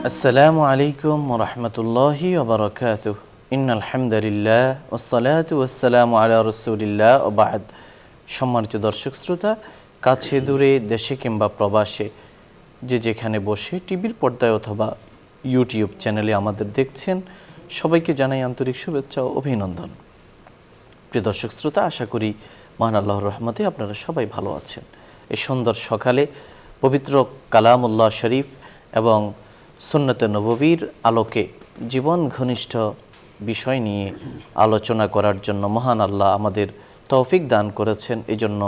আসসালামু আলাইকুম ওয়া রাহমাতুল্লাহি ওয়া বারাকাতুহু। ইন্নাল হামদুলিল্লাহ ওয়াসসালাতু ওয়াসসালামু আলা রাসূলিল্লাহ ওয়া বা'দ। সম্মানিত দর্শক শ্রোতা, কাছে দূরে, দেশে কিংবা প্রবাসে, যে যেখানে বসে টিভির পর্দায় অথবা ইউটিউব চ্যানেলে আমাদের দেখছেন, সবাইকে জানাই আন্তরিক শুভেচ্ছা ও অভিনন্দন। প্রিয় দর্শক শ্রোতা, আশা করি মহান আল্লাহর রহমতে আপনারা সবাই ভালো আছেন। এই সুন্দর সকালে পবিত্র কালামুল্লাহ শরীফ এবং সুন্নতে নববীর আলোকে জীবন ঘনিষ্ঠ বিষয় নিয়ে আলোচনা করার জন্য মহান আল্লাহ আমাদের তৌফিক দান করেছেন। এই জন্য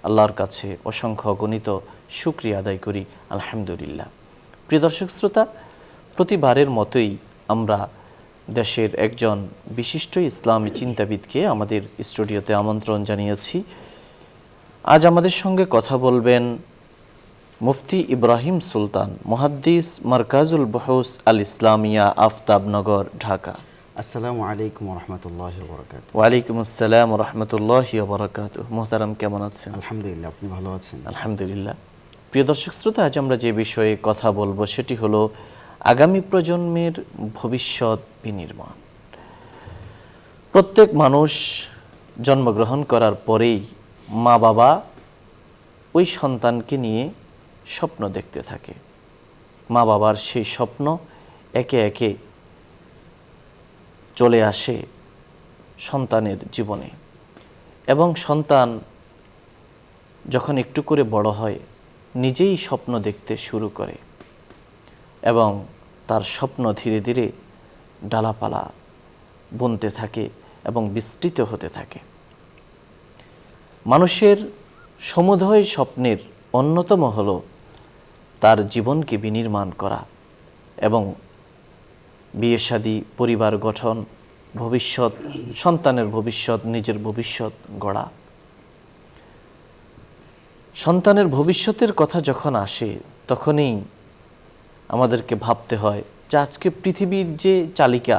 আল্লাহর কাছে অসংখ্য গণিত শুকরিয়া আদায় করি, আলহামদুলিল্লাহ। প্রিয় দর্শক শ্রোতা, প্রতিবারের মতোই আমরা দেশের একজন বিশিষ্ট ইসলামী চিন্তাবিদকে আমাদের স্টুডিওতে আমন্ত্রণ জানিয়েছি। আজ আমাদের সঙ্গে কথা বলবেন মুফতি ইব্রাহিম সুলতান, মুহাদ্দিস, মারকাজুল বুহুস আল ইসলামিয়া, আফতাবনগর, ঢাকা। আসসালামু আলাইকুম ওয়া রাহমাতুল্লাহি ওয়া বারাকাতুহু। ওয়া আলাইকুম আসসালাম ওয়া রাহমাতুল্লাহি ওয়া বারাকাতুহু। মুহতারাম, কেমন আছেন? আলহামদুলিল্লাহ, আপনি ভালো আছেন? আলহামদুলিল্লাহ। প্রিয় দর্শক শ্রোতা, আজ আমরা যে বিষয়ে কথা বলবো সেটি হলো আগামী প্রজন্মের ভবিষ্যৎ বিনির্মাণ। প্রত্যেক মানুষ জন্মগ্রহণ করার পরেই মা বাবা ওই সন্তানকে নিয়ে স্বপ্ন দেখতে থাকে। মা বাবার সেই স্বপ্ন একে একে চলে আসে সন্তানের জীবনে, এবং সন্তান যখন একটু করে বড় হয় নিজেই স্বপ্ন দেখতে শুরু করে এবং তার স্বপ্ন ধীরে ধীরে ডালাপালা বুনতে থাকে এবং বিস্তৃত হতে থাকে। মানুষের সমুদয় স্বপ্নের অন্যতম হলো তার জীবনকে বিনির্মাণ করা এবং বিয়ে শাদী, পরিবার গঠন, ভবিষ্যৎ, সন্তানের ভবিষ্যৎ, নিজের ভবিষ্যৎ গড়া। সন্তানের ভবিষ্যতের কথা যখন আসে তখনই আমাদেরকে ভাবতে হয় যে আজকে পৃথিবীর যে চালিকা,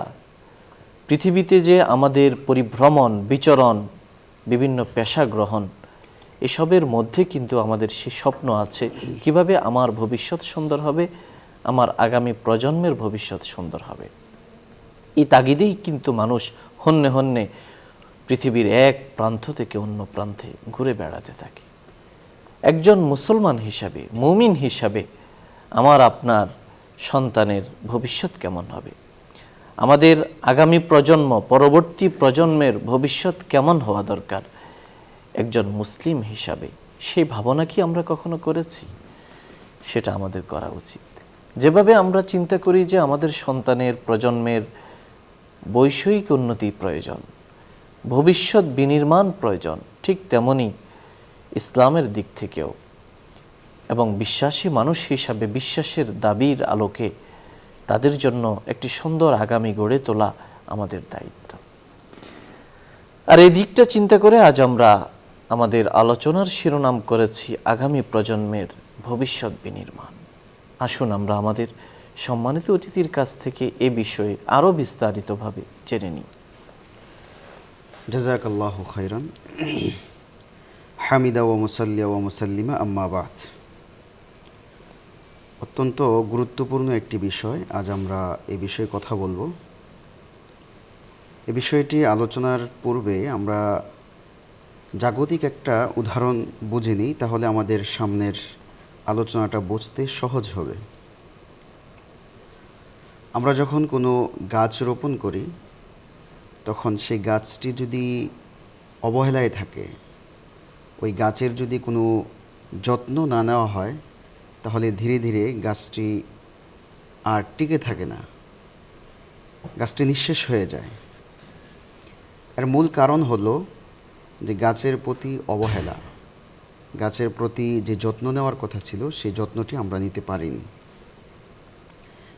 পৃথিবীতে যে আমাদের পরিভ্রমণ, বিচরণ, বিভিন্ন পেশা গ্রহণ, এসবের মধ্যে কিন্তু আমাদের সে স্বপ্ন আছে কিভাবে আমার ভবিষ্যৎ সুন্দর হবে, আমার আগামী প্রজন্মের ভবিষ্যৎ সুন্দর হবে। এই তাগিদেই কিন্তু মানুষ হন্যে হন্যে পৃথিবীর এক প্রান্ত থেকে অন্য প্রান্তে ঘুরে বেড়াতে থাকে। একজন মুসলমান হিসাবে, মুমিন হিসাবে আমার আপনার সন্তানের ভবিষ্যৎ কেমন হবে, আমাদের আগামী প্রজন্ম, পরবর্তী প্রজন্মের ভবিষ্যৎ কেমন হওয়া দরকার, একজন মুসলিম হিসাবে সেই ভাবনা কি আমরা কখনো করেছি? সেটা আমাদের করা উচিত। যেভাবে আমরা চিন্তা করি যে আমাদের সন্তানের, প্রজন্মের বৈষয়িক উন্নতি প্রয়োজন, ভবিষ্যৎ বিনির্মাণ প্রয়োজন, ঠিক তেমনি ইসলামের দিক থেকেও এবং বিশ্বাসী মানুষ হিসাবে বিশ্বাসের দাবির আলোকে তাদের জন্য একটি সুন্দর আগামী গড়ে তোলা আমাদের দায়িত্ব। আর এই দিকটা চিন্তা করে আজ আমরা আমাদের আলোচনার শিরোনাম করেছি আগামী প্রজন্মের ভবিষ্যৎ বিনির্মাণ। আসুন আমরা আমাদের সম্মানিত অতিথির কাছ থেকে এ বিষয়ে আরও বিস্তারিতভাবে জেনে নিই। জাযাকাল্লাহু খাইরান। হামিদা ওয়া মুসাল্লিয়া ওয়া মুসাল্লিমা, আম্মা বাদ। অত্যন্ত গুরুত্বপূর্ণ একটি বিষয়, আজ আমরা এই বিষয়ে কথা বলবো। এই বিষয়টি আলোচনার পূর্বে আমরা জাগতিক একটা উদাহরণ বুঝে নিই, তাহলে আমাদের সামনের আলোচনাটা বুঝতে সহজ হবে। আমরা যখন কোনো গাছ রোপণ করি তখন সেই গাছটি যদি অবহেলায় থাকে, ওই গাছের যদি কোনো যত্ন না নেওয়া হয়, তাহলে ধীরে ধীরে গাছটি আর টিকে থাকে না, গাছটি নিঃশেষ হয়ে যায়। এর মূল কারণ হলো যে গাছের প্রতি অবহেলা, গাছের প্রতি যে যত্ন নেওয়ার কথা ছিল সেই যত্নটি আমরা নিতে পারিনি।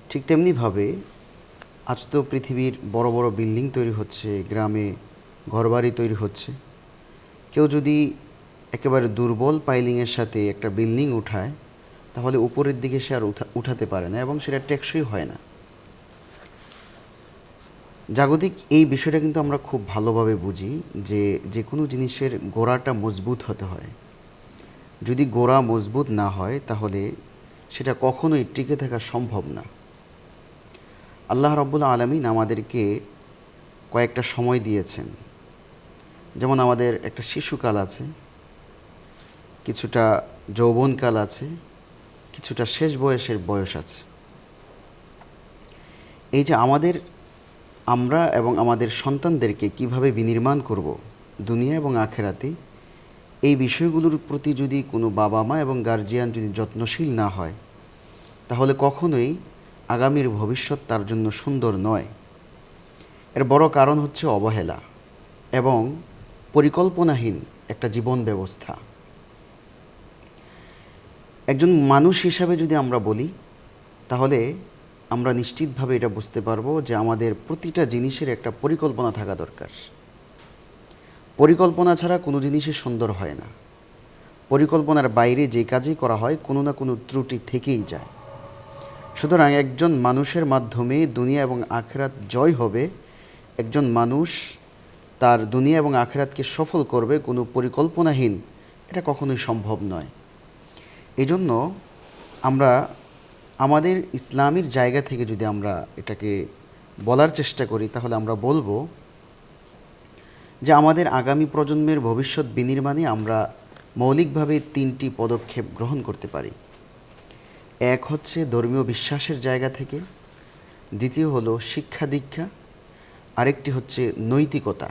ঠিক তেমনিভাবে আজ তো পৃথিবীর বড় বড় বিল্ডিং তৈরি হচ্ছে, গ্রামে ঘরবাড়ি তৈরি হচ্ছে। কেউ যদি একেবারে দুর্বল পাইলিংয়ের সাথে একটা বিল্ডিং উঠায়, তাহলে উপরের দিকে সে আর উঠাতে পারে না এবং সেটা টেকসই হয় না। জাগতিক এই বিষয়টা কিন্তু আমরা খুব ভালোভাবে বুঝি যে যে কোনো জিনিসের গোড়াটা মজবুত হতে হয়। যদি গোড়া মজবুত না হয় তাহলে সেটা কখনোই টিকে থাকা সম্ভব না। আল্লাহ রাব্বুল আলামিন আমাদেরকে কয়েকটা সময় দিয়েছেন। যেমন আমাদের একটা শিশুকাল আছে, কিছুটা যৌবনকাল আছে, কিছুটা শেষ বয়সের বয়স আছে। এই যে আমরা এবং আমাদের সন্তানদেরকে কিভাবে বিনির্মাণ করব দুনিয়া এবং আখেরাতে, এই বিষয়গুলোর প্রতি যদি কোনো বাবা মা এবং গার্জিয়ান যদি যত্নশীল না হয়, তাহলে কখনোই আগামীর ভবিষ্যৎ তার জন্য সুন্দর নয়। এর বড় কারণ হচ্ছে অবহেলা এবং পরিকল্পনাহীন একটা জীবন ব্যবস্থা। একজন মানুষ হিসাবে যদি আমরা বলি, তাহলে আমরা নিশ্চিতভাবে এটা বুঝতে পারবো যে আমাদের প্রতিটা জিনিসের একটা পরিকল্পনা থাকা দরকার। পরিকল্পনা ছাড়া কোনো জিনিসই সুন্দর হয় না। পরিকল্পনার বাইরে যে কাজই করা হয় কোনো না কোনো ত্রুটি থেকেই যায়। সুতরাং একজন মানুষের মাধ্যমে দুনিয়া এবং আখিরাত জয় হবে, একজন মানুষ তার দুনিয়া এবং আখিরাতকে সফল করবে কোনো পরিকল্পনাহীন, এটা কখনোই সম্ভব নয়। এজন্য আমরা আমাদের ইসলামের জায়গা থেকে যদি আমরা এটাকে বলার চেষ্টা করি, তাহলে আমরা বলবো যে আমাদের আগামী প্রজন্মের ভবিষ্যৎ বিনির্মাণে আমরা মৌলিকভাবে 3টি পদক্ষেপ গ্রহণ করতে পারি। এক হচ্ছে ধর্মীয় বিশ্বাসের জায়গা থেকে, দ্বিতীয় হলো শিক্ষা দীক্ষা, আরেকটি হচ্ছে নৈতিকতা।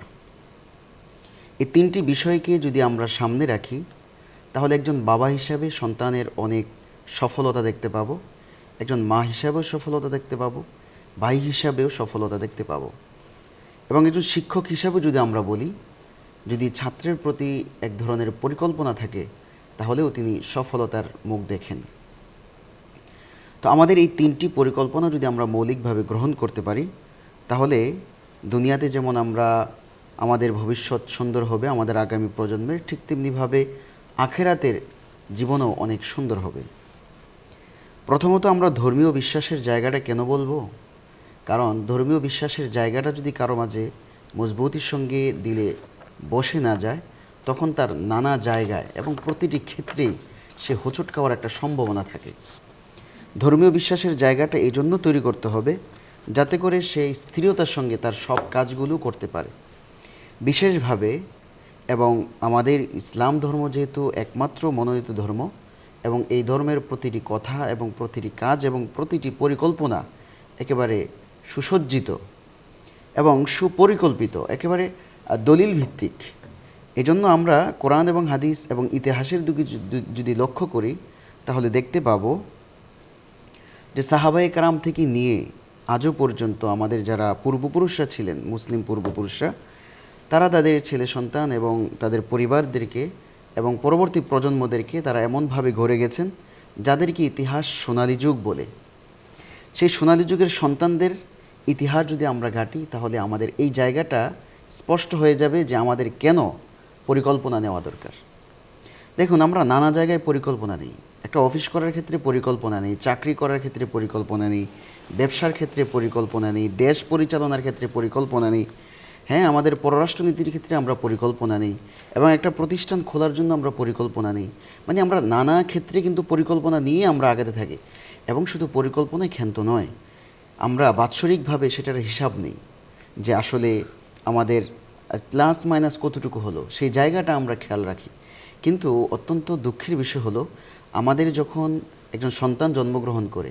এই 3টি বিষয়কে যদি আমরা সামনে রাখি, তাহলে একজন বাবা হিসাবে সন্তানের অনেক সফলতা দেখতে পাবো, একজন মা হিসাবেও সফলতা দেখতে পাবো, ভাই হিসাবেও সফলতা দেখতে পাবো। এবং একজন শিক্ষক হিসাবে যদি আমরা বলি, যদি ছাত্রের প্রতি এক ধরনের পরিকল্পনা থাকে, তাহলেও তিনি সফলতার মুখ দেখেন। তো আমাদের এই 3টি পরিকল্পনা যদি আমরা মৌলিকভাবে গ্রহণ করতে পারি, তাহলে দুনিয়াতে যেমন আমাদের ভবিষ্যৎ সুন্দর হবে আমাদের আগামী প্রজন্মের, ঠিক তেমনিভাবে আখেরাতের জীবনও অনেক সুন্দর হবে। প্রথমত আমরা ধর্মীয় বিশ্বাসের জায়গাটা কেন বলবো? কারণ ধর্মীয় বিশ্বাসের জায়গাটা যদি কারো মাঝে মজবুতির সঙ্গে দিলে বসে না যায়, তখন তার নানা জায়গায় এবং প্রতিটি ক্ষেত্রেই সে হোঁচট খাওয়ার একটা সম্ভাবনা থাকে। ধর্মীয় বিশ্বাসের জায়গাটা এই জন্য তৈরি করতে হবে যাতে করে সে স্থিরতার সঙ্গে তার সব কাজগুলো করতে পারে। বিশেষভাবে এবং আমাদের ইসলাম ধর্ম যেহেতু একমাত্র মনোনীত ধর্ম, এবং এই ধর্মের প্রতিটি কথা এবং প্রতিটি কাজ এবং প্রতিটি পরিকল্পনা একেবারে সুসজ্জিত এবং সুপরিকল্পিত, একেবারে দলিল ভিত্তিক। এজন্য আমরা কোরআন এবং হাদিস এবং ইতিহাসের দিকে যদি লক্ষ্য করি, তাহলে দেখতে পাবো যে সাহাবায়ে কেরাম থেকে নিয়ে আজও পর্যন্ত আমাদের যারা পূর্বপুরুষরা ছিলেন, মুসলিম পূর্বপুরুষরা, তারা তাদের ছেলে সন্তান এবং তাদের পরিবারদেরকে এবং পরবর্তী প্রজন্মদেরকে তারা এমনভাবে গড়ে গেছেন যাদেরকে ইতিহাস সোনালী যুগ বলে। সেই সোনালী যুগের সন্তানদের ইতিহাস যদি আমরা ঘাঁটি, তাহলে আমাদের এই জায়গাটা স্পষ্ট হয়ে যাবে যে আমাদের কেন পরিকল্পনা নেওয়া দরকার। দেখুন, আমরা নানা জায়গায় পরিকল্পনা নিই। একটা অফিস করার ক্ষেত্রে পরিকল্পনা নেই, চাকরি করার ক্ষেত্রে পরিকল্পনা নেই, ব্যবসার ক্ষেত্রে পরিকল্পনা নেই, দেশ পরিচালনার ক্ষেত্রে পরিকল্পনা নেই, হ্যাঁ, আমাদের পররাষ্ট্রনীতির ক্ষেত্রে আমরা পরিকল্পনা নেই, এবং একটা প্রতিষ্ঠান খোলার জন্য আমরা পরিকল্পনা নেই। মানে আমরা নানা ক্ষেত্রে কিন্তু পরিকল্পনা নিয়ে আমরা আগাতে থাকি। এবং শুধু পরিকল্পনাই ক্ষান্ত নয়, আমরা বাৎসরিকভাবে সেটার হিসাব নেই যে আসলে আমাদের প্লাস মাইনাস কতটুকু হলো, সেই জায়গাটা আমরা খেয়াল রাখি। কিন্তু অত্যন্ত দুঃখের বিষয় হলো, আমাদের যখন একজন সন্তান জন্মগ্রহণ করে,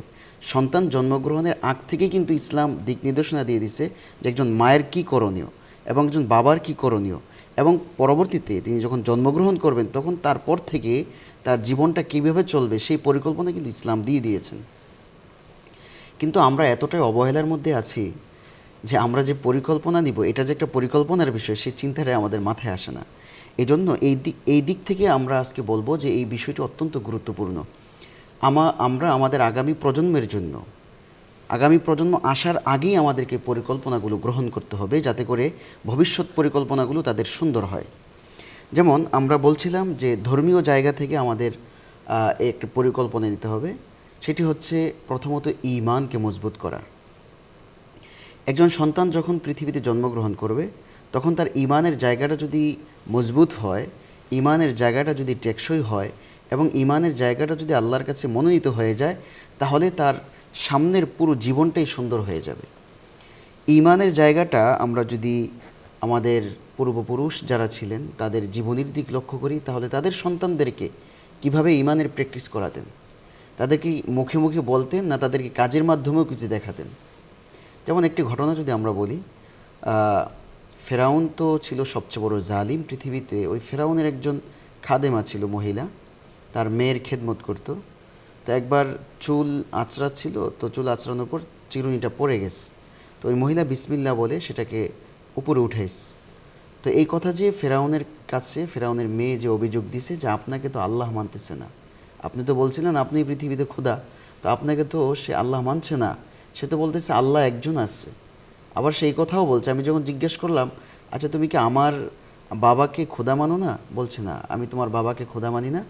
সন্তান জন্মগ্রহণের আগ থেকে কিন্তু ইসলাম দিক নির্দেশনা দিয়ে দিছে যে একজন মায়ের কী করণীয় এবং একজন বাবার কী করণীয়, এবং পরবর্তীতে তিনি যখন জন্মগ্রহণ করবেন তখন তারপর থেকে তার জীবনটা কীভাবে চলবে সেই পরিকল্পনা কিন্তু ইসলাম দিয়ে দিয়েছেন। কিন্তু আমরা এতটাই অবহেলার মধ্যে আছি যে আমরা যে পরিকল্পনা নিব, এটা যে একটা পরিকল্পনার বিষয়, সেই চিন্তাটাই আমাদের মাথায় আসে না। এজন্য এই দিক থেকে আমরা আজকে বলবো যে এই বিষয়টি অত্যন্ত গুরুত্বপূর্ণ। আমরা আমাদের আগামী প্রজন্মের জন্য, আগামী প্রজন্ম আসার আগেই আমাদেরকে পরিকল্পনাগুলো গ্রহণ করতে হবে যাতে করে ভবিষ্যৎ পরিকল্পনাগুলো তাদের সুন্দর হয়। যেমন আমরা বলছিলাম যে ধর্মীয় জায়গা থেকে আমাদের একটা পরিকল্পনা নিতে হবে, সেটি হচ্ছে প্রথমত ঈমানকে মজবুত করা। একজন সন্তান যখন পৃথিবীতে জন্মগ্রহণ করবে, তখন তার ঈমানের জায়গাটা যদি মজবুত হয়, ঈমানের জায়গাটা যদি টেকসই হয় এবং ঈমানের জায়গাটা যদি আল্লাহর কাছে মনোনীত হয়ে যায়, তাহলে তার সামনের পুরো জীবনটাই সুন্দর হয়ে যাবে। ঈমানের জায়গাটা আমরা যদি আমাদের পূর্বপুরুষ যারা ছিলেন তাদের জীবনীর দিক লক্ষ্য করি, তাহলে তাদের সন্তানদেরকে কিভাবে ঈমানের প্র্যাকটিস করাতেন, তাদেরকে মুখে মুখে বলতেন না তাদেরকে কাজের মাধ্যমেও কিছু দেখাতেন। যেমন একটি ঘটনা যদি আমরা বলি, ফেরাউন তো ছিল সবচেয়ে বড় জালিম পৃথিবীতে। ওই ফেরাউনের একজন খাদেমা ছিল, মহিলা, তার মেয়ের খেদমত করত। তো একবার চুল আঁচড়াচ্ছিল, তো চুল আঁচড়ানোর পর চিরুনিটা পড়ে গেছে। তো ওই মহিলা বিসমিল্লাহ বলে সেটাকে উপরে উঠাইস। তো এই কথা যে ফেরাউনের কাছে ফেরাউনের মেয়ে যে অভিযোগ দিছে যে আপনাকে তো আল্লাহ মানতেছে না, আপনি তো বলছিলেন আপনি পৃথিবীতে খোদা, তো আপনাকে তো সে আল্লাহ মানছে না, সে তো বলতেছে আল্লাহ একজন আছে। আবার সেই কথাও বলছে, আমি যখন জিজ্ঞেস করলাম আচ্ছা তুমি কি আমার বাবাকে খোদা মানো না, বলছে না আমি তোমার বাবাকে খোদা মানি না,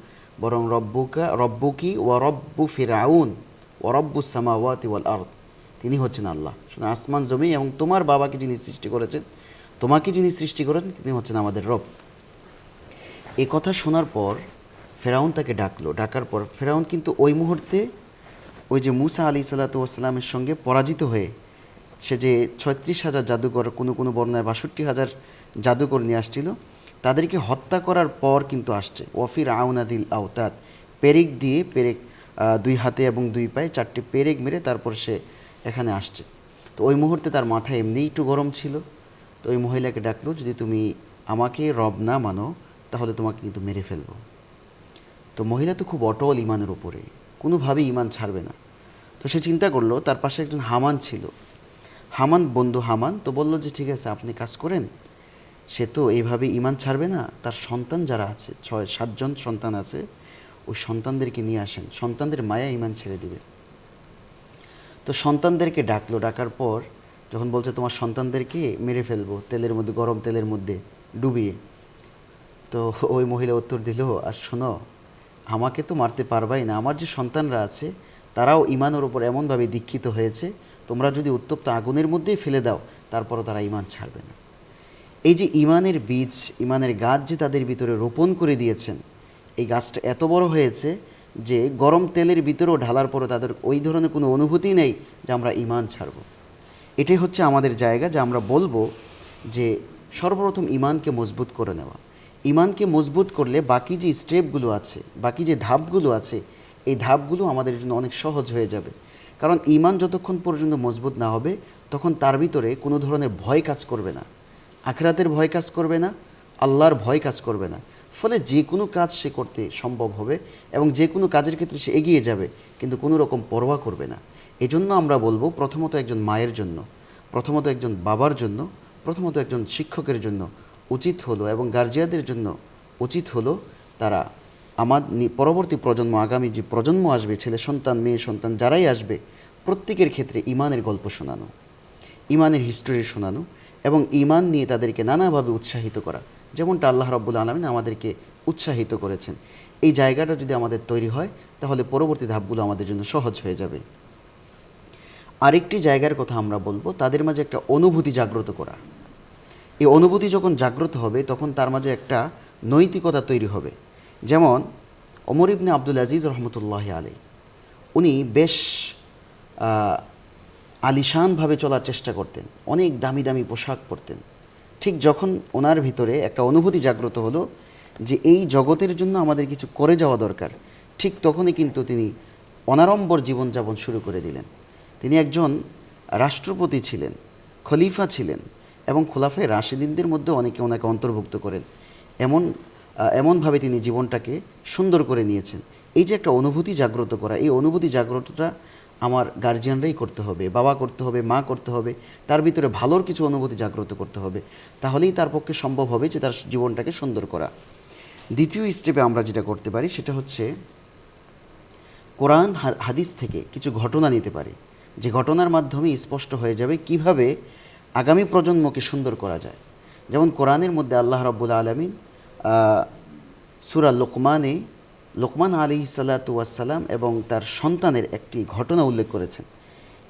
বরং রব্বুকি ওয়া রব্বু ফিরাউন ওয়া রব্বুস সামাওয়াতি ওয়াল আরদ, তিনি হচ্ছেন আল্লাহ, শুনে আসমান জমি এবং তোমার বাবাকে যিনি সৃষ্টি করেছেন, তোমাকে যিনি সৃষ্টি করেছেন তিনি হচ্ছেন আমাদের রব। এই কথা শোনার পর ফেরাউন তাকে ডাকলো। ডাকার পর ফেরাউন কিন্তু ওই মুহূর্তে ওই যে মুসা আলী সাল্লাতামের সঙ্গে পরাজিত হয়ে সে যে 36,000 জাদুকর, কোনো বর্ণায় 62,000 জাদুকর নিয়ে আসছিল, তাদেরকে হত্যা করার পর কিন্তু আসছে ওয়াফির আউনাদিল আওতাদ, পেরেক দিয়ে দুই হাতে এবং দুই পায়ে 4টি পেরেক মেরে তারপর সে এখানে আসছে। তো ওই মুহূর্তে তার মাথা এমনিই একটু গরম ছিল। তো ওই মহিলাকে ডাকলো, যদি তুমি আমাকে রব না মানো তাহলে তোমাকে কিন্তু মেরে ফেলবো। তো মহিলা তো খুব অটল ইমানের উপরে, কোনোভাবেই ইমান ছাড়বে না। তো সে চিন্তা করলো, তার পাশে একজন হামান ছিল, বন্ধু হামান, তো বলল যে ঠিক আছে আপনি কাজ করেন, সে তো এইভাবে ইমান ছাড়বে না, তার সন্তান যারা আছে 6-7 জন সন্তান আছে, ওই সন্তানদেরকে নিয়ে আসেন, সন্তানদের মায়া ইমান ছেড়ে দিবে। তো সন্তানদেরকে ডাকলো। ডাকার পর যখন বলছে তোমার সন্তানদেরকে মেরে ফেলবো তেলের মধ্যে, গরম তেলের মধ্যে ডুবিয়ে, তো ওই মহিলা উত্তর দিল, আর শোনো, আমাকে তো মারতে পারবাই না, আমার যে সন্তানরা আছে তারাও ইমানের ওপর এমনভাবে দীক্ষিত হয়েছে, তোমরা যদি উত্তপ্ত আগুনের মধ্যেই ফেলে দাও তারপরও তারা ইমান ছাড়বে না। এই যে ইমানের বীজ, ইমানের গাছ যে তাদের ভিতরে রোপণ করে দিয়েছেন, এই গাছটা এত বড় হয়েছে যে গরম তেলের ভিতরেও ঢালার পরও তাদের ওই ধরনের কোনো অনুভূতি নেই যে আমরা ইমান ছাড়ব। এটাই হচ্ছে আমাদের জায়গা, যে আমরা বলবো যে সর্বপ্রথম ইমানকে মজবুত করে নেওয়া। ইমানকে মজবুত করলে বাকি যে স্টেপগুলো আছে, বাকি যে ধাপগুলো আছে, এই ধাপগুলো আমাদের জন্য অনেক সহজ হয়ে যাবে। কারণ ইমান যতক্ষণ পর্যন্ত মজবুত না হবে তখন তার ভিতরে কোনো ধরনের ভয় কাজ করবে না, আখিরাতের ভয় কাজ করবে না, আল্লাহর ভয় কাজ করবে না। ফলে যে কোনো কাজ সে করতে সম্ভব হবে এবং যে কোনো কাজের ক্ষেত্রে সে এগিয়ে যাবে, কিন্তু কোনো রকম পরোয়া করবে না। এজন্য আমরা বলবো প্রথমত একজন মায়ের জন্য, প্রথমত একজন বাবার জন্য, প্রথমত একজন শিক্ষকের জন্য উচিত হলো এবং গার্জিয়ানদের জন্য উচিত হলো তারা পরবর্তী প্রজন্ম, আগামী যে প্রজন্ম আসবে, ছেলে সন্তান মেয়ে সন্তান যারাই আসবে, প্রত্যেকের ক্ষেত্রে ইমানের গল্প শোনানো, ইমানের হিস্টোরি শোনানো এবং ইমান নিয়ে তাদেরকে নানাভাবে উৎসাহিত করা, যেমনটা আল্লাহ রাব্বুল আলামিন আমাদেরকে উৎসাহিত করেছেন। এই জায়গাটা যদি আমাদের তৈরি হয় তাহলে পরবর্তী ধাপগুলো আমাদের জন্য সহজ হয়ে যাবে। আরেকটি জায়গার কথা আমরা বলবো, তাদের মাঝে একটা অনুভূতি জাগ্রত করা। এই অনুভূতি যখন জাগ্রত হবে তখন তার মাঝে একটা নৈতিকতা তৈরি হবে। যেমন ওমর ইবনে আব্দুল আজিজ রহমতুল্লাহ আলাই, উনি বেশ আলিশানভাবে চলার চেষ্টা করতেন, অনেক দামি দামি পোশাক পরতেন। ঠিক যখন ওনার ভিতরে একটা অনুভূতি জাগ্রত হলো যে এই জগতের জন্য আমাদের কিছু করে যাওয়া দরকার, ঠিক তখনই কিন্তু তিনি অনাড়ম্বর জীবনযাপন শুরু করে দিলেন। তিনি একজন রাষ্ট্রপতি ছিলেন, খলিফা ছিলেন এবং খোলাফায়ে রাশিদিনদের মধ্যে অনেকে ওনাকে অন্তর্ভুক্ত করেন। এমনভাবে তিনি জীবনটাকে সুন্দর করে নিয়েছেন। এই যে একটা অনুভূতি জাগ্রত করা, এই অনুভূতি জাগ্রতটা আমার গার্জিয়ানরাই করতে হবে, বাবা করতে হবে, মা করতে হবে, তার ভিতরে ভালোর কিছু অনুভূতি জাগ্রত করতে হবে, তাহলেই তার পক্ষে সম্ভব হবে যে তার জীবনটাকে সুন্দর করা। দ্বিতীয় স্টেপে আমরা যেটা করতে পারি সেটা হচ্ছে কোরআন হাদিস থেকে কিছু ঘটনা নিতে পারি, যে ঘটনার মাধ্যমে স্পষ্ট হয়ে যাবে কিভাবে আগামী প্রজন্মকে সুন্দর করা যায়। যেমন কোরআনের মধ্যে আল্লাহ রাব্বুল আলামিন সূরা লোকমান আলাইহিস সালাতু ওয়াস সালাম এবং তার সন্তানের একটি ঘটনা উল্লেখ করেছেন।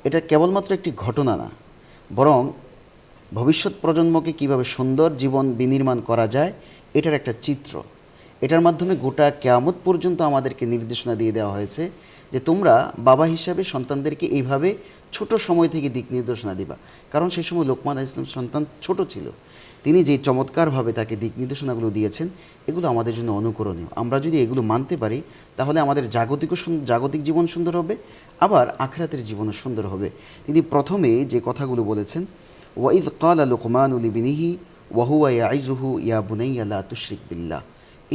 এটা কেবলমাত্র একটি ঘটনা না, বরং ভবিষ্যৎ প্রজন্মকে কিভাবে সুন্দর জীবন বিনির্মাণ করা যায় এটার একটা চিত্র। এটার মাধ্যমে গোটা কিয়ামত পর্যন্ত আমাদেরকে নির্দেশনা দিয়ে দেওয়া হয়েছে যে তোমরা বাবা হিসাবে সন্তানদেরকে এইভাবে ছোট সময় থেকে দিক নির্দেশনা দিবা। কারণ সেই সময় লোকমান আলাইহিস সালাম সন্তান ছোট ছিল, তিনি যে চমৎকারভাবে তাকে দিক নির্দেশনাগুলো দিয়েছেন এগুলো আমাদের জন্য অনুকরণীয়। আমরা যদি এগুলো মানতে পারি তাহলে আমাদের জাগতিক জীবন সুন্দর হবে, আবার আখিরাতের জীবনও সুন্দর হবে। তিনি প্রথমে যে কথাগুলো বলেছেন, ওয়াইদ ক্বালা লুকমানু লিবনিহি ওয়া হুয়া ইয়াইযুহু ইয়া বুনাইয়া লা তুশরিক বিল্লাহ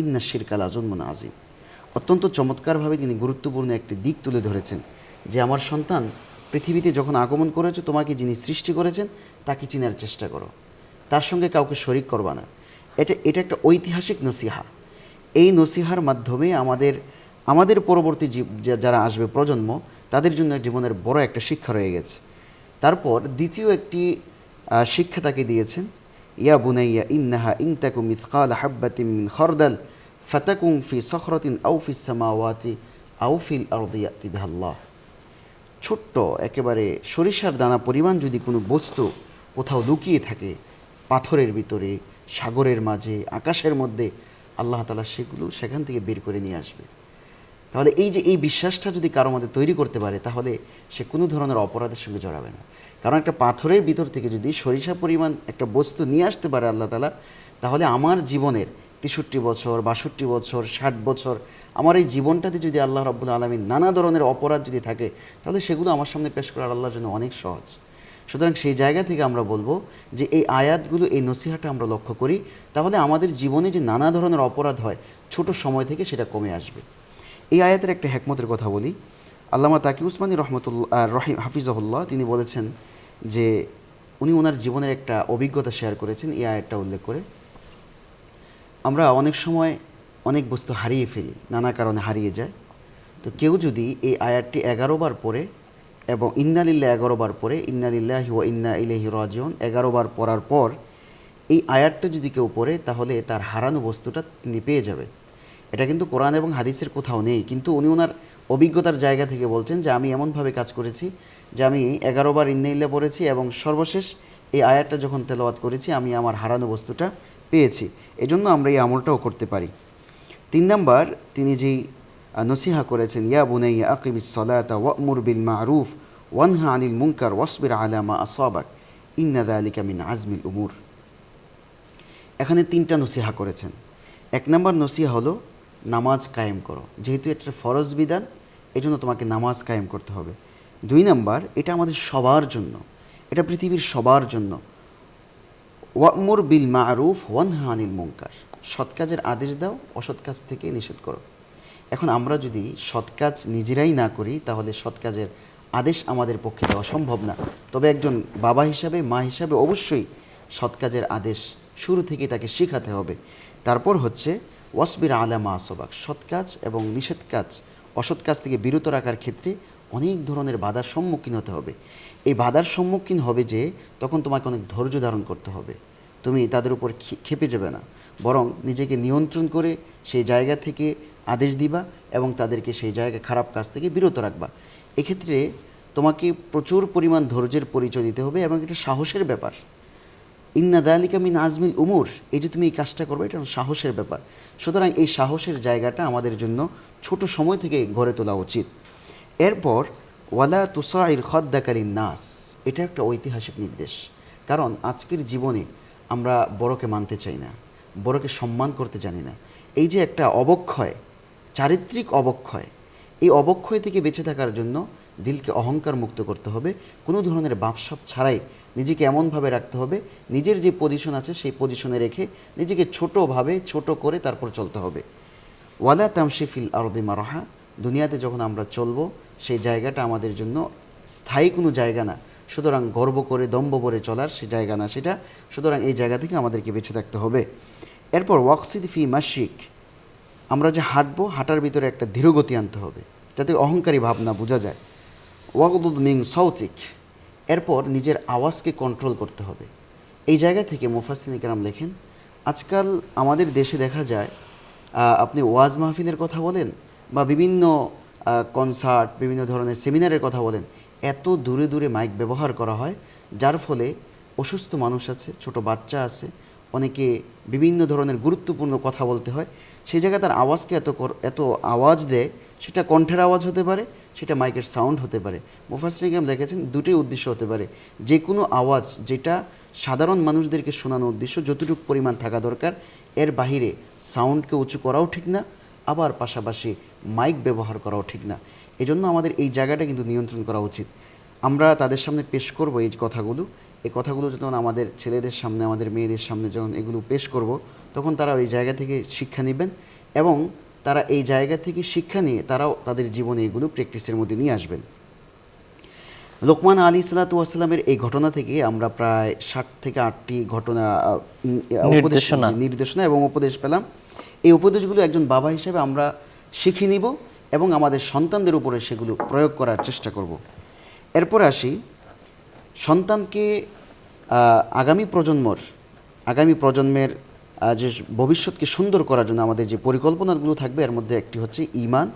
ইন্নাশ শিরকা লাযুলমুন আযীম। অত্যন্ত চমৎকারভাবে তিনি গুরুত্বপূর্ণ একটি দিক তুলে ধরেছেন যে আমার সন্তান, পৃথিবীতে যখন আগমন করেছে তোমাকে যিনি সৃষ্টি করেছেন তাকে চিনার চেষ্টা করো, তার সঙ্গে কাউকে শরিক করবা না। এটা একটা ঐতিহাসিক নসিহা। এই নসিহার মাধ্যমে আমাদের পরবর্তী যারা আসবে প্রজন্ম, তাদের জন্য জীবনের বড় একটা শিক্ষা রয়ে গেছে। তারপর দ্বিতীয় একটি শিক্ষা তাকে দিয়েছেন, ইয়া বুনাইয়া ইন্নাহা ইন তাকু মিথকালা হাব্বাতিন মিন খারদাল ফাতাকুন ফি সখরাতিন আও ফিস সামাওয়াতি আও ফিল আরদি ইয়াতি বিহাল্লাহ। ছোট্ট একেবারে সরিষার দানা পরিমাণ যদি কোনো বস্তু কোথাও লুকিয়ে থাকে, পাথরের ভিতরে, সাগরের মাঝে, আকাশের মধ্যে, আল্লাহ তাআলা সেগুলো সেখান থেকে বের করে নিয়ে আসবে। তাহলে এই বিশ্বাসটা যদি কারো মধ্যে তৈরি করতে পারে, তাহলে সে কোনো ধরনের অপরাধের সঙ্গে জড়াবে না। কারণ একটা পাথরের ভিতর থেকে যদি সরিষা পরিমাণ একটা বস্তু নিয়ে আসতে পারে আল্লাহ তাআলা, তাহলে আমার জীবনের 63 বছর, 62 বছর, 60 বছর, আমার এই জীবনটাতে যদি আল্লাহ রাব্বুল আলামিন নানা ধরনের অপরাধ যদি থাকে, তাহলে সেগুলো আমার সামনে পেশ করা আল্লাহর জন্য অনেক সহজ। সুতরাং সেই জায়গা থেকে আমরা বলবো যে এই আয়াতগুলো, এই নসিহাটা আমরা লক্ষ্য করি, তাহলে আমাদের জীবনে যে নানা ধরনের অপরাধ হয় ছোট সময় থেকে সেটা কমে আসবে। এই আয়াতের একটা হেকমতের কথা বলি। আল্লামা তাকি উসমানী রহিম হাফিজাহুল্লাহ তিনি বলেছেন যে উনি ওনার জীবনের একটা অভিজ্ঞতা শেয়ার করেছেন এই আয়াতটা উল্লেখ করে। আমরা অনেক সময় অনেক বস্তু হারিয়ে ফেলি, নানা কারণে হারিয়ে যায়। তো কেউ যদি এই আয়াতটি 11 বার পড়ে এবং ইন্না লিল্লাহি 11 বার পড়ে, ইন্না লিল্লাহি ওয়া ইন্না ইলাইহি রাজিউন 11 বার পড়ার পর এই আয়াতটা যদি কেউ পড়ে, তাহলে তার হারানো বস্তুটা তিনি পেয়ে যাবে। এটা কিন্তু কোরআন এবং হাদিসের কোথাও নেই, কিন্তু উনি ওনার অভিজ্ঞতার জায়গা থেকে বলছেন যে আমি এমনভাবে কাজ করেছি যে আমি 11 বার ইন্না লিল্লাহ পড়েছি এবং সর্বশেষ এই আয়াতটা যখন তেলাওয়াত করেছি আমি আমার হারানো বস্তুটা পেয়েছি। এজন্য আমরা এই আমলটাও করতে পারি। 3 নাম্বার তিনি যেই নসিহা করেছেন, ইয়া বুনাইয়া আকিমিস সালাতা ওয়া'মুর বিল মা'রুফ ওয়ানহা আনিল মুনকার ওয়াসবির আলা মা আসাবাক ইন্না যালিকা মিন আজমিল উমুর। এখানে 3টা নসিহা করেছেন। 1 নাম্বার নসিহা হলো নামাজ কায়েম করো, যেহেতু এটা ফরজ বিধান এজন্য তোমাকে নামাজ কায়েম করতে হবে। 2 নাম্বার, এটা আমাদের সবার জন্য, এটা পৃথিবীর সবার জন্য, ওয়া'মুর বিল মা'রুফ ওয়ানহা আনিল মুনকার, সৎ কাজের আদেশ দাও, অসৎ কাজ থেকে নিষেধ করো। এখন আমরা যদি সৎ কাজ নিজেরাই না করি, তাহলে সৎ কাজের আদেশ আমাদের পক্ষে দেওয়া সম্ভব না। তবে একজন বাবা হিসাবে, মা হিসাবে অবশ্যই সৎ কাজের আদেশ শুরু থেকে তাকে শেখাতে হবে। তারপর হচ্ছে ওয়াসবির আলা মা আসাবাক, সৎ কাজ এবং নিষেধ কাজ, অসৎ কাজ থেকে বিরত রাখার ক্ষেত্রে অনেক ধরনের বাধার সম্মুখীন হতে হবে। এই বাধার সম্মুখীন হবে যে তখন তোমাকে অনেক ধৈর্য ধারণ করতে হবে। তুমি তাদের উপর ক্ষেপে যাবে না, বরং নিজেকে নিয়ন্ত্রণ করে সেই জায়গা থেকে আদেশ দিবা এবং তাদেরকে সেই জায়গায় খারাপ কাজ থেকে বিরত রাখবা। এক্ষেত্রে তোমাকে প্রচুর পরিমাণ ধৈর্যের পরিচয় দিতে হবে এবং এটা সাহসের ব্যাপার। ইন্না যালিকা মিন আজমিল উমুর, এই যে তুমি এই কাজটা করবে এটা সাহসের ব্যাপার। সুতরাং এই সাহসের জায়গাটা আমাদের জন্য ছোট সময় থেকে গড়ে তোলা উচিত। এরপর ওয়ালা তুসাইর খাদ্দাকা লিন-নাস, এটা একটা ঐতিহাসিক নির্দেশ। কারণ আজকের জীবনে আমরা বড়কে মানতে চাই না, বড়কে সম্মান করতে জানি না। এই যে একটা অবক্ষয়, চারিত্রিক অবক্ষয়, এই অবক্ষয় থেকে বেঁচে থাকার জন্য দিলকে অহংকার মুক্ত করতে হবে। কোনো ধরনের বাপসাপ ছাড়াই নিজেকে এমনভাবে রাখতে হবে, নিজের যে পজিশন আছে সেই পজিশনে রেখে নিজেকে ছোট করে তারপর চলতে হবে। ওয়ালা তামশি ফিল আরদি মারহা, দুনিয়াতে যখন আমরা চলবো সেই জায়গাটা আমাদের জন্য স্থায়ী কোনো জায়গা না, সুতরাং গর্ব করে দম্ভ করে চলার সে জায়গা না সেটা। সুতরাং এই জায়গা থেকে আমাদেরকে বেঁচে থাকতে হবে। এরপর ওয়াকসিদ ফি মাশিক, আমরা যে হাঁটবো হাঁটার ভিতরে একটা ধীরগতি আনতে হবে যাতে অহংকারী ভাবনা বোঝা যায়। ওয়াগদুদ মিন সাউতিক, এরপর নিজের আওয়াজকে কন্ট্রোল করতে হবে। এই জায়গা থেকে মুফাসসিরিন কেরাম লেখেন, আজকাল আমাদের দেশে দেখা যায় আপনি ওয়াজ মাহফিলের কথা বলেন বা বিভিন্ন কনসার্ট, বিভিন্ন ধরনের সেমিনারের কথা বলেন, এত দূরে দূরে মাইক ব্যবহার করা হয়, যার ফলে অসুস্থ মানুষ আছে, ছোট বাচ্চা আছে, অনেকে বিভিন্ন ধরনের গুরুত্বপূর্ণ কথা বলতে হয়, সেই জায়গায় তার আওয়াজকে এত আওয়াজ দেয়, সেটা কণ্ঠের আওয়াজ হতে পারে, সেটা মাইকের সাউন্ড হতে পারে। মুফাসসিরিন কিরাম লিখেছেন দুটোই উদ্দেশ্য হতে পারে। যে কোনো আওয়াজ যেটা সাধারণ মানুষদেরকে শোনানোর উদ্দেশ্য যতটুকু পরিমাণ থাকা দরকার, এর বাহিরে সাউন্ডকে উঁচু করাও ঠিক না, আবার পাশাপাশি মাইক ব্যবহার করাও ঠিক না। এজন্য আমাদের এই জায়গাটা কিন্তু নিয়ন্ত্রণ করা উচিত। আমরা তাদের সামনে পেশ করব এই কথাগুলো, এই কথাগুলো যখন আমাদের ছেলেদের সামনে, আমাদের মেয়েদের সামনে যখন এগুলো পেশ করব, তখন তারা ওই জায়গা থেকে শিক্ষা নেবেন এবং তারা এই জায়গা থেকে শিক্ষা নিয়ে তারাও তাদের জীবনে এগুলো প্র্যাকটিসের মধ্যে নিয়ে আসবেন। লোকমান আলাইহিসসালাতু ওয়াসসালামের এই ঘটনা থেকে আমরা প্রায় 60 থেকে 8টি ঘটনা নির্দেশনা এবং উপদেশ পেলাম। এই উপদেশগুলো একজন বাবা হিসেবে আমরা শিখে নিব এবং আমাদের সন্তানদের উপরে সেগুলো প্রয়োগ করার চেষ্টা করব। এরপর আসি সন্তানকে আগামী প্রজন্মের যে ভবিষ্যৎকে সুন্দর করার জন্য আমাদের যে পরিকল্পনাগুলো থাকবে, এর মধ্যে একটি হচ্ছে ঈমান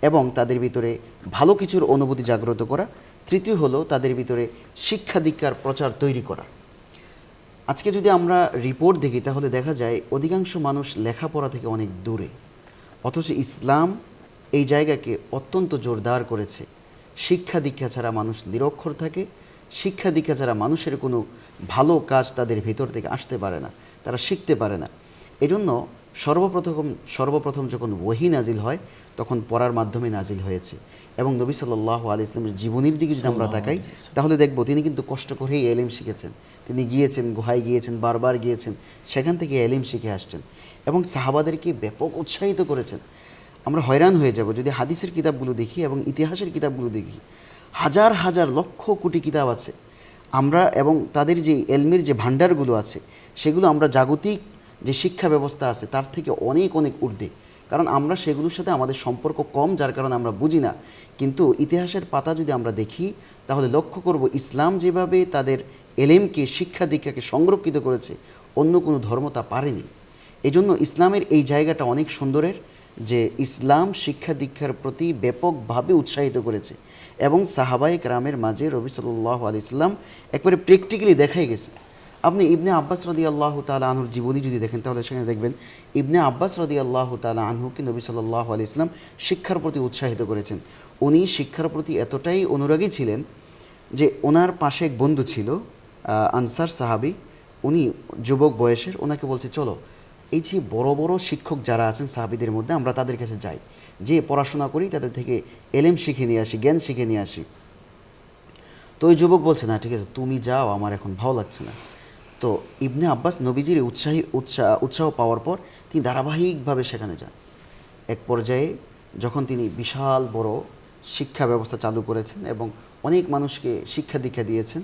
এবং তাদের ভিতরে ভালো কিছুর অনুভূতি জাগ্রত করা। তৃতীয় হলো তাদের ভিতরে শিক্ষা দীক্ষার প্রচার তৈরি করা। আজকে যদি আমরা রিপোর্ট দেখি তাহলে দেখা যায় অধিকাংশ মানুষ লেখাপড়া থেকে অনেক দূরে, অথচ ইসলাম এই জায়গাকে অত্যন্ত জোরদার করেছে। শিক্ষা দীক্ষা ছাড়া মানুষ নিরক্ষর থাকে, শিক্ষা দীক্ষা ছাড়া মানুষের কোনো ভালো কাজ তাদের ভিতর থেকে আসতে পারে না, তারা শিখতে পারে না। এজন্য সর্বপ্রথম যখন ওহী নাজিল হয় তখন পড়ার মাধ্যমে নাজিল হয়েছে। এবং নবী সাল্লাল্লাহু আলাইহি ওয়াসাল্লামের জীবনীর দিকে যদি আমরা তাকাই তাহলে দেখব তিনি কিন্তু কষ্ট করেই এলিম শিখেছেন। তিনি গিয়েছেন, গুহায় গিয়েছেন, বারবার গিয়েছেন, সেখান থেকে এলিম শিখে আসছেন এবং সাহাবাদেরকে ব্যাপক উৎসাহিত করেছেন। আমরা হয়রান হয়ে যাব যদি হাদিসের কিতাবগুলো দেখি এবং ইতিহাসের কিতাবগুলো দেখি। হাজার হাজার লক্ষ কোটি কিতাব আছে আমরা, এবং তাদের যে এলমের যে ভাণ্ডারগুলো আছে সেগুলো আমরা জাগতিক যে শিক্ষা ব্যবস্থা আছে তার থেকে অনেক অনেক ঊর্ধ্বে। কারণ আমরা সেগুলোর সাথে আমাদের সম্পর্ক কম, যার কারণে আমরা বুঝি না। কিন্তু ইতিহাসের পাতা যদি আমরা দেখি তাহলে লক্ষ্য করব ইসলাম যেভাবে তাদের এলেমকে, শিক্ষা দীক্ষাকে সংরক্ষিত করেছে, অন্য কোনো ধর্ম তা পারেনি। এজন্য ইসলামের এই জায়গাটা অনেক সুন্দরের যে ইসলাম শিক্ষা দীক্ষার প্রতি ব্যাপকভাবে উৎসাহিত করেছে এবং সাহাবায়ে কেরামের মাঝে নবী সাল্লাল্লাহু আলাইহি সাল্লাম একবারে প্র্যাকটিক্যালি দেখাই গেছে। আপনি ইবনে আব্বাস রাদিয়াল্লাহু তাআলা আনহুর জীবনী যদি দেখেন তাহলে সেখানে দেখবেন ইবনে আব্বাস রাদিয়াল্লাহু তাআলা আনহুকে নবী সাল্লাল্লাহু আলাইহি সাল্লাম শিক্ষার প্রতি উৎসাহিত করেছেন। উনি শিক্ষার প্রতি এতটাই অনুরাগী ছিলেন যে ওনার পাশে এক বন্ধু ছিল, আনসার সাহাবী, উনি যুবক বয়সের, ওনাকে বলছে চলো এই যে বড় বড় শিক্ষক যারা আছেন সাহাবীদের মধ্যে আমরা তাদের কাছে যাই, যে পড়াশোনা করি, তাদের থেকে এলেম শিখে নিয়ে আসি, জ্ঞান শিখে নিয়ে আসি। তো ওই যুবক বলছে না ঠিক আছে তুমি যাও, আমার এখন ভালো লাগছে না। তো ইবনে আব্বাস নবীজির উৎসাহ পাওয়ার পর তিনি ধারাবাহিকভাবে সেখানে যান। এক পর্যায়ে যখন তিনি বিশাল বড় শিক্ষা ব্যবস্থা চালু করেছেন এবং অনেক মানুষকে শিক্ষা দীক্ষা দিয়েছেন,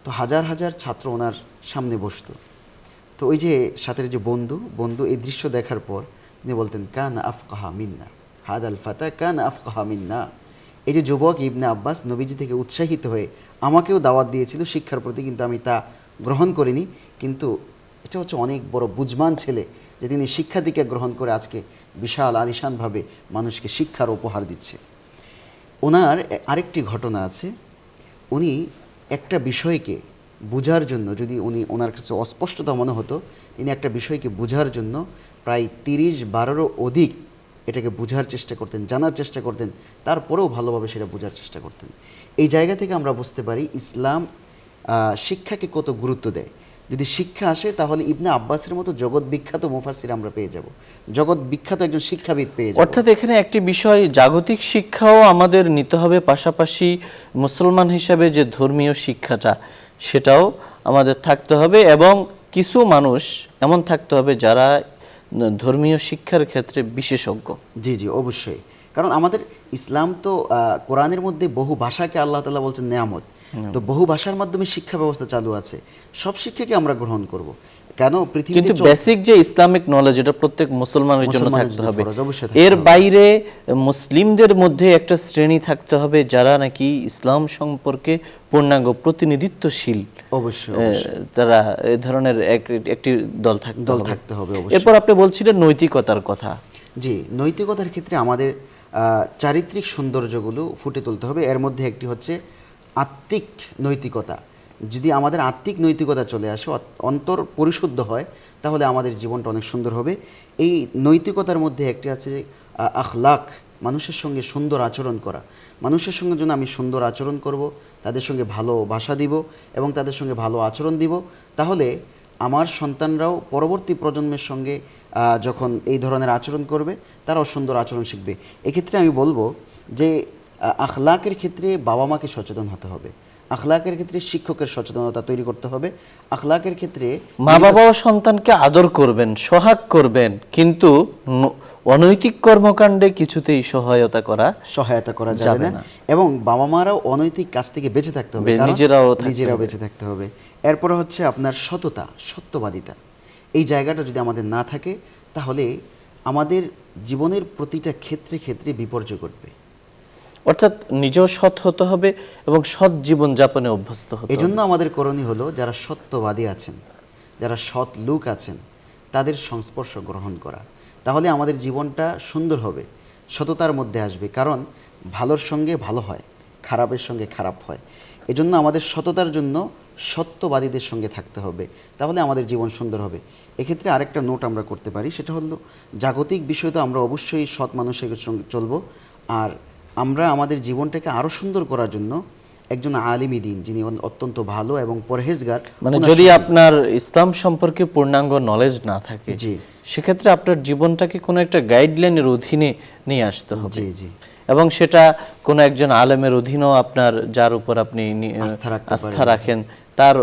তো হাজার হাজার ছাত্র ওনার সামনে বসতো। তো ওই যে সাথের যে বন্ধু এই দৃশ্য দেখার পর তিনি বলতেন কানা আফকাহা মিন্না, হাদাল ফাতা কানা আফকাহা মিন্না। এই যে যুবক ইবনে আব্বাস নবীজি থেকে উৎসাহিত হয়ে আমাকেও দাওয়াত দিয়েছিল শিক্ষার প্রতি, কিন্তু আমি তা গ্রহণ করিনি। কিন্তু এটা হচ্ছে অনেক বড় বুঝমান ছেলে যে তিনি শিক্ষা দীক্ষা গ্রহণ করে আজকে বিশাল আলিশানভাবে মানুষকে শিক্ষার উপহার দিচ্ছে। ওনার আরেকটি ঘটনা আছে, উনি একটা বিষয়কে বোঝার জন্য, যদি ওনার কাছে অস্পষ্টতা মনে হতো, তিনি একটা বিষয়কে বোঝার জন্য প্রায় 30-12 অধিক এটাকে বোঝার চেষ্টা করতেন, জানার চেষ্টা করতেন, তারপরেও ভালোভাবে সেটা বোঝার চেষ্টা করতেন। এই জায়গা থেকে আমরা বুঝতে পারি ইসলাম শিক্ষাকে কত গুরুত্ব দেয়। যদি শিক্ষা আসে তাহলে ইবনে আব্বাসের মতো জগৎ বিখ্যাত মুফাসসির আমরা পেয়ে যাব, জগৎ বিখ্যাত একজন শিক্ষাবিদ পেয়ে যাব। অর্থাৎ এখানে একটি বিষয়, জাগতিক শিক্ষাও আমাদের নিতে হবে, পাশাপাশি মুসলমান হিসাবে যে ধর্মীয় শিক্ষাটা সেটাও আমাদের থাকতে হবে এবং কিছু মানুষ এমন থাকতে হবে যারা ধর্মীয় শিক্ষার ক্ষেত্রে বিশেষজ্ঞ। জি জি অবশ্যই, কারণ আমাদের ইসলাম তো কোরআনের মধ্যে বহু ভাষাকে আল্লাহ তাআলা বলছেন নেয়ামত, তো বহু ভাষার মাধ্যমে শিক্ষা ব্যবস্থা চালু আছে, সব শিক্ষাকে আমরা গ্রহণ করব। কেন পৃথিবীতে কিন্তু বেসিক যে ইসলামিক নলেজ এটা প্রত্যেক মুসলমানের জন্য থাকতে হবে। এর হবে। বাইরে মুসলিমদের মধ্যে একটা শ্রেণী থাকতে হবে যারা নাকি ইসলাম সম্পর্কে পূর্ণাঙ্গ প্রতিনিধিত্বশীল, অবশ্যই তারা এই ধরনের একটি দল থাকতে হবে। এরপর আপনি বলছিলেন নৈতিকতার কথা। জি, নৈতিকতার ক্ষেত্রে আমাদের চারিত্রিক সৌন্দর্যগুলো ফুটে তুলতে হবে। এর মধ্যে একটি হচ্ছে আত্মিক নৈতিকতা। যদি আমাদের আত্মিক নৈতিকতা চলে আসে, অন্তর পরিশুদ্ধ হয়, তাহলে আমাদের জীবনটা অনেক সুন্দর হবে। এই নৈতিকতার মধ্যে একটি আছে আখলাক, মানুষের সঙ্গে সুন্দর আচরণ করা। মানুষের সঙ্গে যেন আমি সুন্দর আচরণ করব, তাদের সঙ্গে ভালো ভাষা দিব এবং তাদের সঙ্গে ভালো আচরণ দিব, তাহলে আমার সন্তানরাও পরবর্তী প্রজন্মের সঙ্গে যখন এই ধরনের আচরণ করবে তারাও সুন্দর আচরণ শিখবে। এক্ষেত্রে আমি বলবো যে আখলাকের ক্ষেত্রে বাবা মাকে সচেতন হতে হবে, আখলাকের ক্ষেত্রে শিক্ষকের সচেতনতা তৈরি করতে হবে, আখলাকের ক্ষেত্রে মা বাবাও সন্তানকে আদর করবেন, সোহাগ করবেন, কিন্তু অনৈতিক কর্মকাণ্ডে কিছুতেই সহায়তা করা যাবে না। এবং বাবা মারাও অনৈতিক কাজ থেকে বেঁচে থাকতে হবে, নিজেরাও বেঁচে থাকতে হবে। এরপরে হচ্ছে আপনার সততা, সত্যবাদিতা। এই জায়গাটা যদি আমাদের না থাকে তাহলে আমাদের জীবনের প্রতিটা ক্ষেত্রে ক্ষেত্রে বিপর্যয় ঘটবে। অর্থাৎ নিজেও সৎ হতে হবে এবং সৎ জীবন যাপনে অভ্যস্ত হতে হবে। এই জন্য আমাদের করণীয় হলো যারা সত্যবাদী আছেন, যারা সৎ লোক আছেন, তাদের সংস্পর্শ গ্রহণ করা। তাহলে আমাদের জীবনটা সুন্দর হবে, সততার মধ্যে আসবে। কারণ ভালোর সঙ্গে ভালো হয়, খারাপের সঙ্গে খারাপ হয়। এজন্য আমাদের সততার জন্য সত্যবাদীদের সঙ্গে থাকতে হবে, তাহলে আমাদের জীবন সুন্দর হবে। এক্ষেত্রে আরেকটা নোট আমরা করতে পারি, সেটা হলো জাগতিক বিষয় তো আমরা অবশ্যই সৎ মানুষের সঙ্গে চলবো, আর আমরা আমাদের জীবনটাকে আরও সুন্দর করার জন্য একজন আলিমী দ্বীন যিনি অত্যন্ত ভালো এবং পরহেজগার, মানে যদি আপনার ইসলাম সম্পর্কে পূর্ণাঙ্গ নলেজ না থাকে, জি, সেক্ষেত্রে আপনার জীবনটাকে কোনো একটা গাইডলাইনের অধীনে নিয়ে আসতে হবে। জি জি। এবং সেটা কোনো একজন আলেমের অধীনেও আপনার, যার উপর আপনি আস্থা রাখেন, তার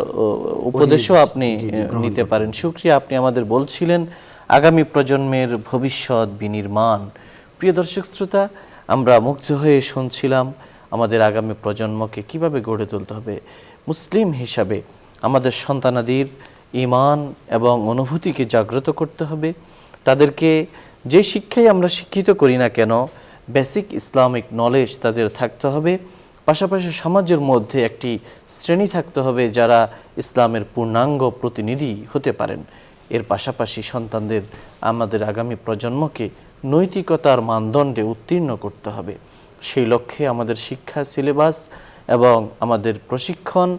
উপদেশও আপনি নিতে পারেন। শুকরিয়া, আপনি আমাদের বলছিলেন আগামী প্রজন্মের ভবিষ্যৎ বিনির্মাণ। প্রিয় দর্শক শ্রোতা, আমরা মুগ্ধ হয়ে শুনছিলাম আমাদের আগামী প্রজন্মকে কিভাবে গড়ে তুলতে হবে। মুসলিম হিসাবে আমাদের সন্তানাদির ঈমান এবং অনুভূতিকে জাগ্রত করতে হবে। তাদেরকে যে শিক্ষাই আমরা শিক্ষিত করি না কেন, বেসিক ইসলামিক নলেজ তাদের থাকতে হবে। পাশাপাশি সমাজের মধ্যে একটি শ্রেণী থাকতে হবে যারা ইসলামের পূর্ণাঙ্গ প্রতিনিধি হতে পারেন। এর পাশাপাশি সন্তানদের, আমাদের আগামী প্রজন্মকে নৈতিকতার মানদণ্ডে উত্তীর্ণ করতে হবে। সেই লক্ষ্যে আমাদের শিক্ষা সিলেবাস এবং আমাদের প্রশিক্ষণ,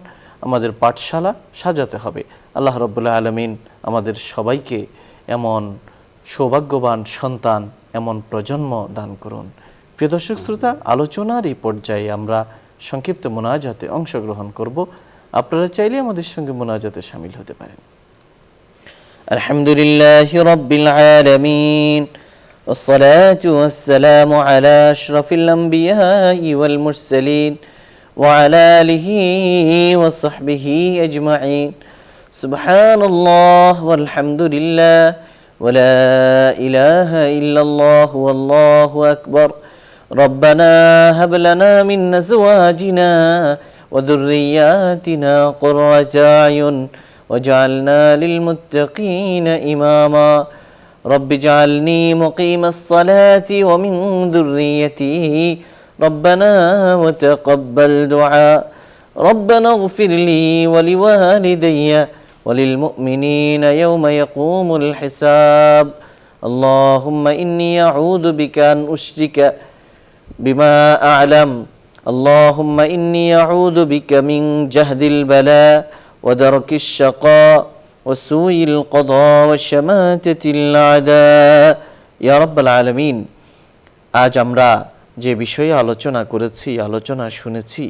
আমাদের পাঠশালা সাজাতে হবে। আল্লাহ রাব্বুল আলামিন আমাদের সবাইকে এমন সৌভাগ্যবান সন্তান, এমন প্রজন্ম দান করুন। প্রিয় দর্শক শ্রোতা, আলোচনার এই পর্যায়ে আমরা সংক্ষিপ্ত মোনাজাতে অংশগ্রহণ করব। আপনারা চাইলে আমাদের সঙ্গে মোনাজাতে শামিল হতে পারেন। আলহামদুলিল্লাহি রাব্বিল আলামিন, والصلاة والسلام على أشرف الأنبياء والمرسلين وعلى آله وصحبه أجمعين. سبحان الله والحمد لله ولا إله إلا الله والله أكبر. ربنا هب لنا من أزواجنا وذرياتنا قرة أعين واجعلنا للمتقين إماما. رب اجعلني مقيم الصلاة ومن ذريتي ربنا وتقبل دعاء. ربنا اغفر لي ولوالدي وللمؤمنين يوم يقوم الحساب. اللهم إني أعوذ بك أن أشرك بما أعلم. اللهم إني أعوذ بك من جهد البلاء ودرك الشقاء وسوء القضاء وشماتة الأعداء يا رب العالمين. আজ আমরা যে বিষয়ে আলোচনা করেছি, আলোচনা শুনেছি,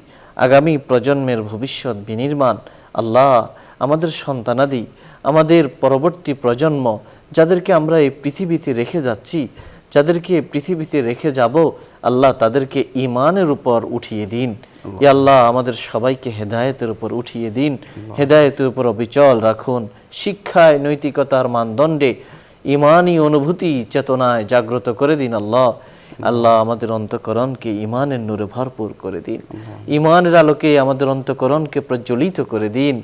আগামী প্রজন্মের ভবিষ্যৎ বিনির্মাণ। আল্লাহ, আমাদের সন্তানাদি, আমাদের পরবর্তী প্রজন্ম, যাদেরকে আমরা এই পৃথিবীতে রেখে যাচ্ছি, যাদেরকে পৃথিবীতে রেখে যাব, আল্লাহ তাদেরকে ঈমানের উপর উঠিয়ে দিন। ইয়া আল্লাহ, আমাদের সবাইকে হেদায়েতের উপর উঠিয়ে দিন, হেদায়েতের উপর অবিচল রাখুন। শিক্ষায়, নৈতিকতার মানদণ্ডে, ঈমানি অনুভূতি চেতনায় জাগ্রত করে দিন। আল্লাহ আল্লাহ আমাদের অন্তঃকরণকে ঈমানের নূরে ভরপুর করে দিন। ঈমানের আলোকে আমাদের অন্তঃকরণকে প্রজ্বলিত করে দিন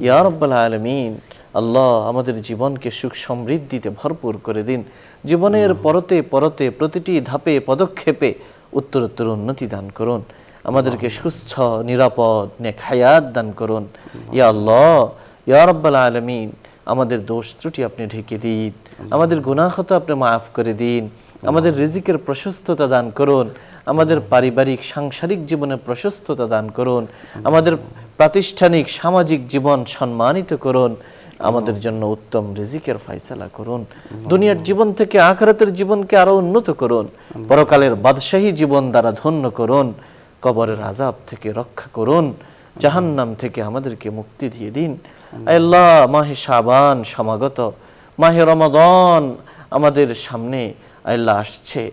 ইয়া রাব্বাল আলামিন। আল্লাহ আমাদের জীবনকে সুখ সমৃদ্ধিতে ভরপুর করে দিন। জীবনের পরতে পরতে, প্রতিটি ধাপে পদক্ষেপে উত্তরোত্তর উন্নতি দান করুন। আমাদেরকে সুস্থ, নিরাপদ, নেক হায়াত দান করুন ইয়া আল্লাহ ইয়া রাব্বাল আলামিন। আমাদের দোষ ত্রুটি আপনি ঢেকে দিন, আমাদের গুনাহ খাতা আপনি মাফ করে দিন, আমাদের রিজিকের প্রশস্ততা দান করুন, আমাদের পারিবারিক সাংসারিক জীবনে প্রশস্ততা দান করুন, আমাদের প্রাতিষ্ঠানিক সামাজিক জীবন সম্মানিত করুন। আমাদের জন্য উত্তম রিজিকের ফয়সালা করুন। দুনিয়ার জীবন থেকে আখিরাতের জীবনকে আরো উন্নত করুন। পরকালের বাদশাহী জীবন দ্বারা ধন্য করুন। কবরের আযাব থেকে রক্ষা করুন। জাহান্নাম থেকে আমাদেরকে মুক্তি দিয়ে দিন। আল্লাহ, মাহে শাবান সমাগত, মাহে রমাদান আমাদের সামনে আল্লাহ আসছে।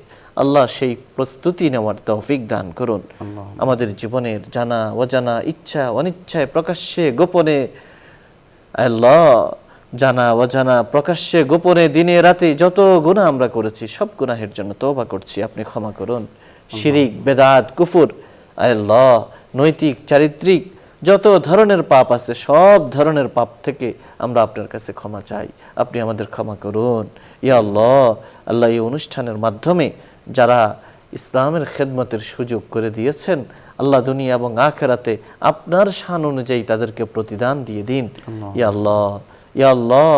আল্লাহ, সেই প্রস্তুতি নেওয়ার তৌফিক দান করুন। আমাদের জীবনের জানা অজানা, ইচ্ছা অনিচ্ছায়, প্রকাশ্যে গোপনে, আল্লাহ জানা অজানা, প্রকাশ্যে গোপনে, দিনে রাতে যত গুনাহ আমরা করেছি সব গুনাহের জন্য তওবা করছি, আপনি ক্ষমা করুন। শিরিক, বেদাত, কুফর, আল্লাহ নৈতিক চারিত্রিক যত ধরনের পাপ আছে সব ধরনের পাপ থেকে আমরা আপনার কাছে ক্ষমা চাই, আপনি আমাদের ক্ষমা করুন। ইয়া আল্লাহ, আল্লাহ এই অনুষ্ঠানের মাধ্যমে যারা ইসলামের খেদমতের সুযোগ করে দিয়েছেন, আল্লাহ দুনিয়া এবং আখিরাতে আপনার শান অনুযায়ী তাদেরকে প্রতিদান দিয়ে দিন। ইয়া আল্লাহ, ইয়া আল্লাহ,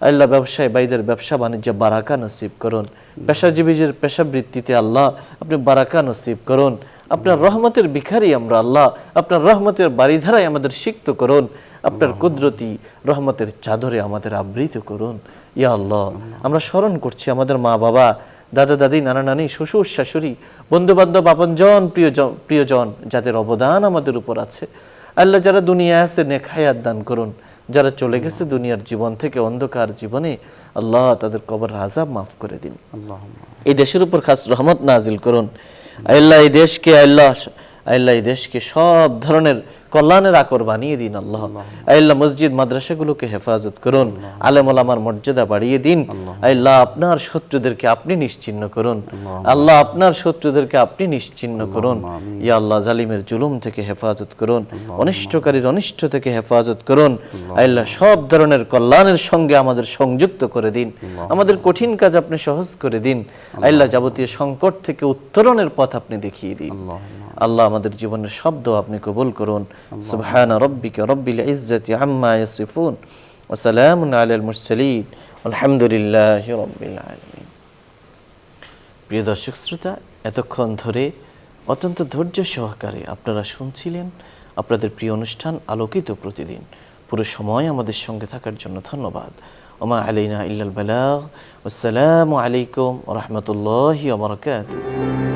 আল্লাহ ব্যবসায়ী ভাইদের ব্যবসা বাণিজ্যে বারাকা নসিব করুন। পেশাজীবীদের পেশাবৃত্তিতে আল্লাহ আপনি বারাকা নসিব করুন। আপনার রহমতের ভিখারি আমরা আল্লাহ, আপনার রহমতের বাড়িধারায় আমাদের সিক্ত করুন। আপনার কুদরতি রহমতের চাদরে আমাদের আবৃত করুন। ইয়া আল্লাহ, আমরা স্মরণ করছি আমাদের মা বাবা, দাদা দাদি, নানা নানি, শ্বশুর শাশুড়ি, বন্ধু বান্ধব, আপনজন, প্রিয়জন যাদের অবদান আমাদের উপর আছে। আল্লাহ, যারা দুনিয়ায় আছে নেক হায়াত দান করুন। যারা চলে গেছে দুনিয়ার জীবন থেকে অন্ধকার জীবনে, আল্লাহ তাদের কবরের আযাব মাফ করে দিন। এই দেশের উপর খাস রহমত নাজিল করুন। আল্লাহ এই দেশকে, আল্লাহ এই দেশকে সব ধরনের কল্যাণের আকর বানিয়ে দিন। আল্লাহ আল্লাহ মসজিদ মাদ্রাসাগুলোকে হেফাজত করুন। আলেম ওলামার মর্যাদা বাড়িয়ে দিন। আল্লাহ আপনার শত্রুদেরকে আপনি নিশ্চিহ্ন করুন। আল্লাহ আপনার শত্রুদেরকে আপনি নিশ্চিহ্ন করুন। ইয়া আল্লাহ, জালিমের জুলুম থেকে হেফাজত করুন, অনিষ্টকারীর অনিষ্ট থেকে হেফাজত করুন। আল্লাহ সব ধরনের কল্যাণের সঙ্গে আমাদের সংযুক্ত করে দিন। আমাদের কঠিন কাজ আপনি সহজ করে দিন। আল্লাহ যাবতীয় সংকট থেকে উত্তরণের পথ আপনি দেখিয়ে দিন। আল্লাহ আমাদের জীবনের শব্দ আপনি কবুল করুন। সুবহানা রাব্বিকা রাব্বিল ইজ্জাতি আম্মা ইয়াসিফুন ওয়া সালামুন আলাল মুরসালিন আলহামদুলিল্লাহি রাব্বিল আলামিন। প্রিয় দর্শক শ্রোতা, এতক্ষণ ধরে অত্যন্ত ধৈর্য সহকারে আপনারা শুনছিলেন আপনাদের প্রিয় অনুষ্ঠান আলোকিত প্রতিদিন। পুরো সময় আমাদের সঙ্গে থাকার জন্য ধন্যবাদ। ওমা আলাইনা ইল্লাল বালাগ। আসসালামু আলাইকুম ওয়া রাহমাতুল্লাহি ওয়া বারাকাতুহু।